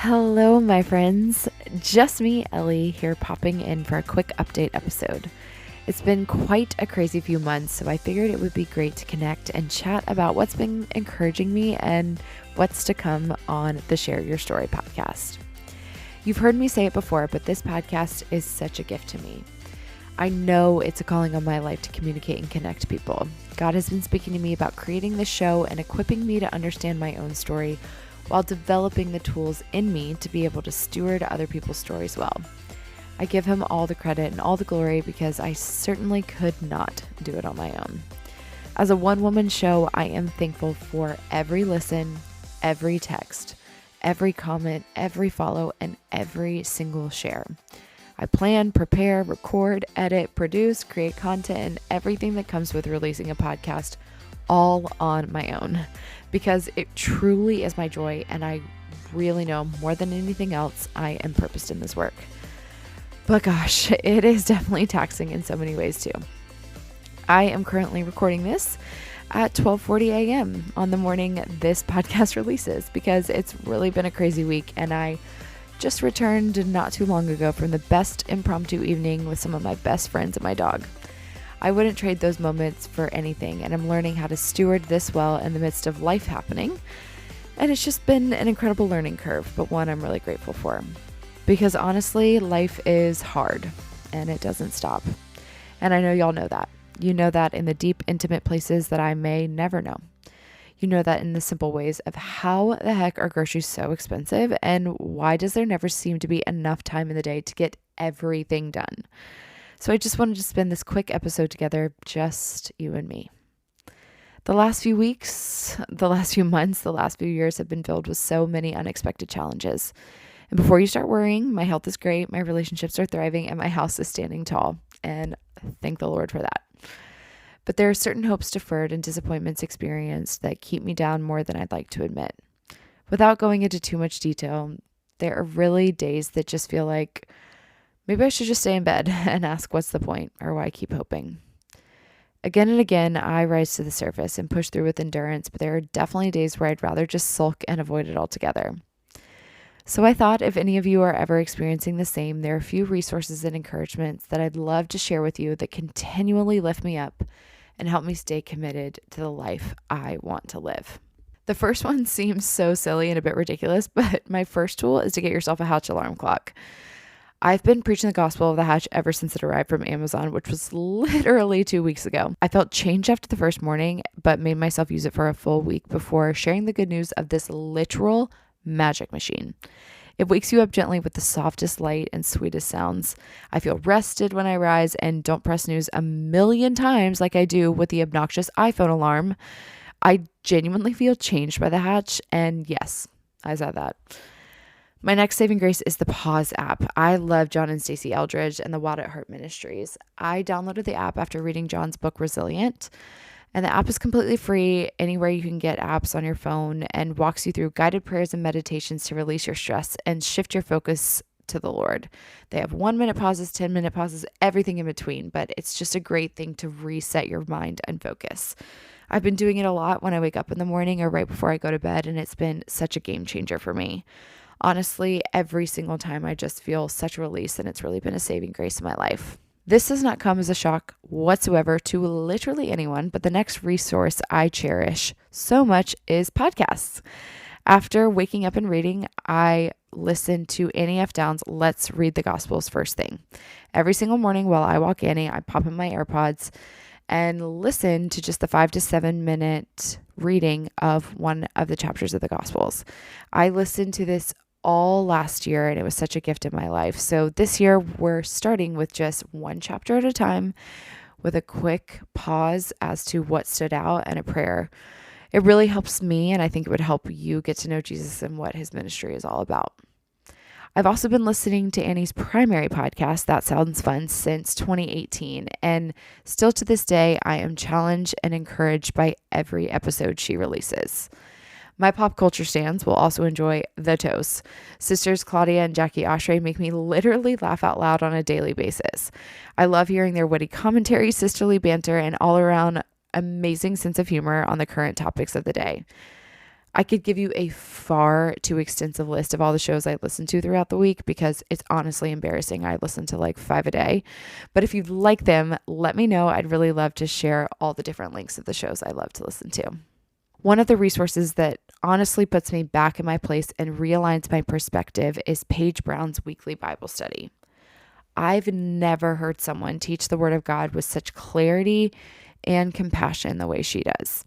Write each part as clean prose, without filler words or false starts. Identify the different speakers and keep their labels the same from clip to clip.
Speaker 1: Hello, my friends. Just me, Ellie, here popping in for a quick update episode. It's been quite a crazy few months, so I figured it would be great to connect and chat about what's been encouraging me and what's to come on the Share Your Story podcast. You've heard me say it before, but this podcast is such a gift to me. I know it's a calling on my life to communicate and connect people. God has been speaking to me about creating this show and equipping me to understand my own story while developing the tools in me to be able to steward other people's stories well. I give him all the credit and all the glory because I certainly could not do it on my own. As a one-woman show, I am thankful for every listen, every text, every comment, every follow, and every single share. I plan, prepare, record, edit, produce, create content, and everything that comes with releasing a podcast all on my own because it truly is my joy, and I really know more than anything else I am purposed in this work. But gosh, it is definitely taxing in so many ways too. I am currently recording this at 12:40 a.m. on the morning this podcast releases because it's really been a crazy week, and I just returned not too long ago from the best impromptu evening with some of my best friends and my dog. I wouldn't trade those moments for anything, and I'm learning how to steward this well in the midst of life happening. And it's just been an incredible learning curve, but one I'm really grateful for. Because honestly, life is hard, and it doesn't stop. And I know y'all know that. You know that in the deep, intimate places that I may never know. You know that in the simple ways of how the heck are groceries so expensive, and why does there never seem to be enough time in the day to get everything done? So I just wanted to spend this quick episode together, just you and me. The last few weeks, the last few months, the last few years have been filled with so many unexpected challenges. And before you start worrying, my health is great, my relationships are thriving, and my house is standing tall. And thank the Lord for that. But there are certain hopes deferred and disappointments experienced that keep me down more than I'd like to admit. Without going into too much detail, there are really days that just feel like maybe I should just stay in bed and ask what's the point or why I keep hoping. Again and again, I rise to the surface and push through with endurance, but there are definitely days where I'd rather just sulk and avoid it altogether. So I thought if any of you are ever experiencing the same, there are a few resources and encouragements that I'd love to share with you that continually lift me up and help me stay committed to the life I want to live. The first one seems so silly and a bit ridiculous, but my first tool is to get yourself a Hatch alarm clock. I've been preaching the gospel of the Hatch ever since it arrived from Amazon, which was literally 2 weeks ago. I felt changed after the first morning, but made myself use it for a full week before sharing the good news of this literal magic machine. It wakes you up gently with the softest light and sweetest sounds. I feel rested when I rise and don't press snooze a million times like I do with the obnoxious iPhone alarm. I genuinely feel changed by the Hatch, and yes, I said that. My next saving grace is the Pause app. I love John and Stacey Eldridge and the Watt at Heart Ministries. I downloaded the app after reading John's book, Resilient, and the app is completely free anywhere you can get apps on your phone and walks you through guided prayers and meditations to release your stress and shift your focus to the Lord. They have 1-minute pauses, 10-minute pauses, everything in between, but it's just a great thing to reset your mind and focus. I've been doing it a lot when I wake up in the morning or right before I go to bed, and it's been such a game changer for me. Honestly, every single time I just feel such release, and it's really been a saving grace in my life. This does not come as a shock whatsoever to literally anyone, but the next resource I cherish so much is podcasts. After waking up and reading, I listen to Annie F. Downs' Let's Read the Gospels first thing. Every single morning while I walk Annie, I pop in my AirPods and listen to just the 5 to 7 minute reading of one of the chapters of the Gospels. I listened to this all last year, and it was such a gift in my life. So this year we're starting with just one chapter at a time with a quick pause as to what stood out and a prayer. It really helps me, and I think it would help you get to know Jesus and what his ministry is all about. I've also been listening to Annie's primary podcast, That Sounds Fun, since 2018, and still to this day, I am challenged and encouraged by every episode she releases. My pop culture stands will also enjoy The Toast. Sisters Claudia and Jackie Oshray make me literally laugh out loud on a daily basis. I love hearing their witty commentary, sisterly banter, and all-around amazing sense of humor on the current topics of the day. I could give you a far too extensive list of all the shows I listen to throughout the week because it's honestly embarrassing. I listen to like 5 a day. But if you like them, let me know. I'd really love to share all the different links of the shows I love to listen to. One of the resources that honestly puts me back in my place and realigns my perspective is Paige Brown's weekly Bible study. I've never heard someone teach the Word of God with such clarity and compassion the way she does.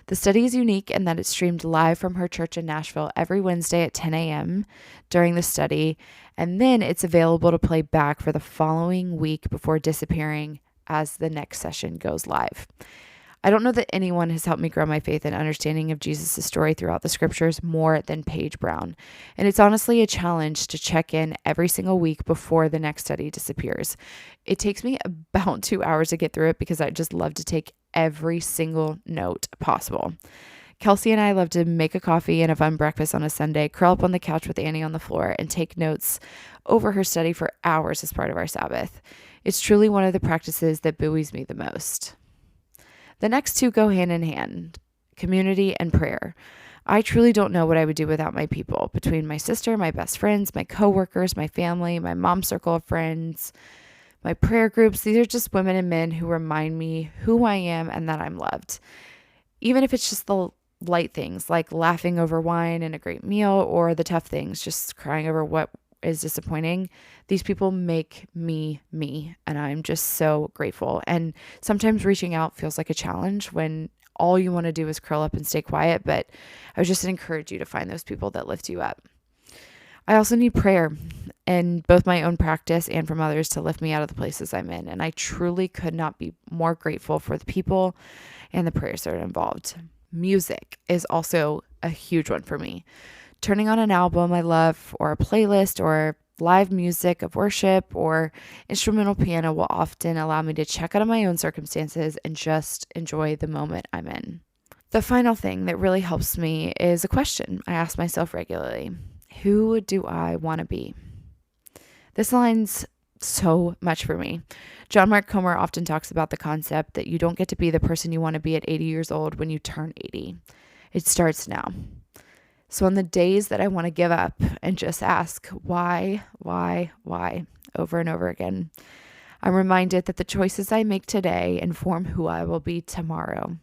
Speaker 1: The study is unique in that it's streamed live from her church in Nashville every Wednesday at 10 a.m. during the study, and then it's available to play back for the following week before disappearing as the next session goes live. I don't know that anyone has helped me grow my faith and understanding of Jesus' story throughout the scriptures more than Paige Brown. And it's honestly a challenge to check in every single week before the next study disappears. It takes me about 2 hours to get through it because I just love to take every single note possible. Kelsey and I love to make a coffee and a fun breakfast on a Sunday, curl up on the couch with Annie on the floor, and take notes over her study for hours as part of our Sabbath. It's truly one of the practices that buoys me the most. The next two go hand in hand, community and prayer. I truly don't know what I would do without my people. Between my sister, my best friends, my coworkers, my family, my mom's circle of friends, my prayer groups, these are just women and men who remind me who I am and that I'm loved. Even if it's just the light things like laughing over wine and a great meal, or the tough things, just crying over what is disappointing, these people make me, and I'm just so grateful. And sometimes reaching out feels like a challenge when all you want to do is curl up and stay quiet, but I would just encourage you to find those people that lift you up. I also need prayer in both my own practice and from others to lift me out of the places I'm in, and I truly could not be more grateful for the people and the prayers that are involved. Music is also a huge one for me. Turning on an album I love, or a playlist, or live music of worship, or instrumental piano will often allow me to check out of my own circumstances and just enjoy the moment I'm in. The final thing that really helps me is a question I ask myself regularly. Who do I want to be? This aligns so much for me. John Mark Comer often talks about the concept that you don't get to be the person you want to be at 80 years old when you turn 80. It starts now. So on the days that I want to give up and just ask why, over and over again, I'm reminded that the choices I make today inform who I will be tomorrow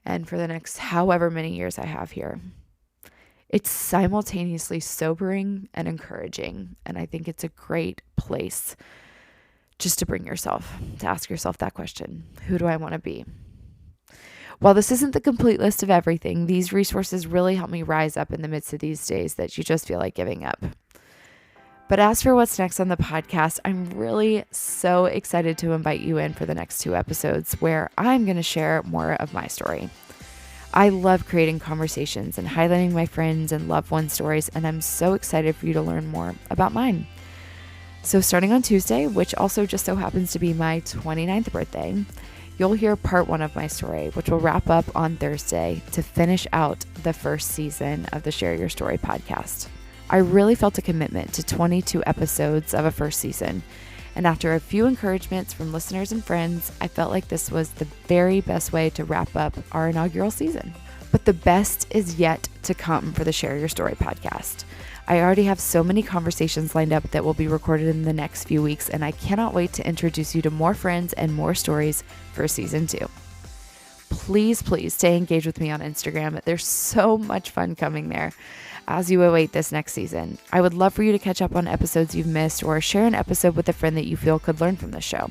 Speaker 1: and for the next however many years I have here. It's simultaneously sobering and encouraging, and I think it's a great place just to ask yourself that question. Who do I want to be? While this isn't the complete list of everything, these resources really help me rise up in the midst of these days that you just feel like giving up. But as for what's next on the podcast, I'm really so excited to invite you in for the next 2 episodes where I'm going to share more of my story. I love creating conversations and highlighting my friends and loved ones' stories, and I'm so excited for you to learn more about mine. So starting on Tuesday, which also just so happens to be my 29th birthday, you'll hear part 1 of my story, which will wrap up on Thursday to finish out the first season of the Share Your Story podcast. I really felt a commitment to 22 episodes of a first season, and after a few encouragements from listeners and friends, I felt like this was the very best way to wrap up our inaugural season. But the best is yet to come for the Share Your Story podcast. I already have so many conversations lined up that will be recorded in the next few weeks, and I cannot wait to introduce you to more friends and more stories for season 2. Please stay engaged with me on Instagram. There's so much fun coming there as you await this next season. I would love for you to catch up on episodes you've missed or share an episode with a friend that you feel could learn from this show.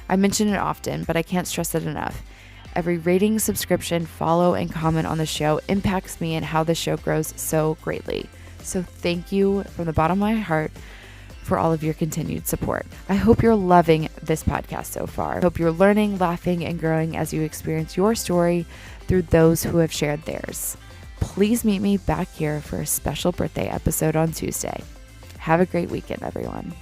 Speaker 1: I mention it often, but I can't stress it enough. Every rating, subscription, follow, and comment on the show impacts me and how the show grows so greatly. So thank you from the bottom of my heart for all of your continued support. I hope you're loving this podcast so far. I hope you're learning, laughing, and growing as you experience your story through those who have shared theirs. Please meet me back here for a special birthday episode on Tuesday. Have a great weekend, everyone.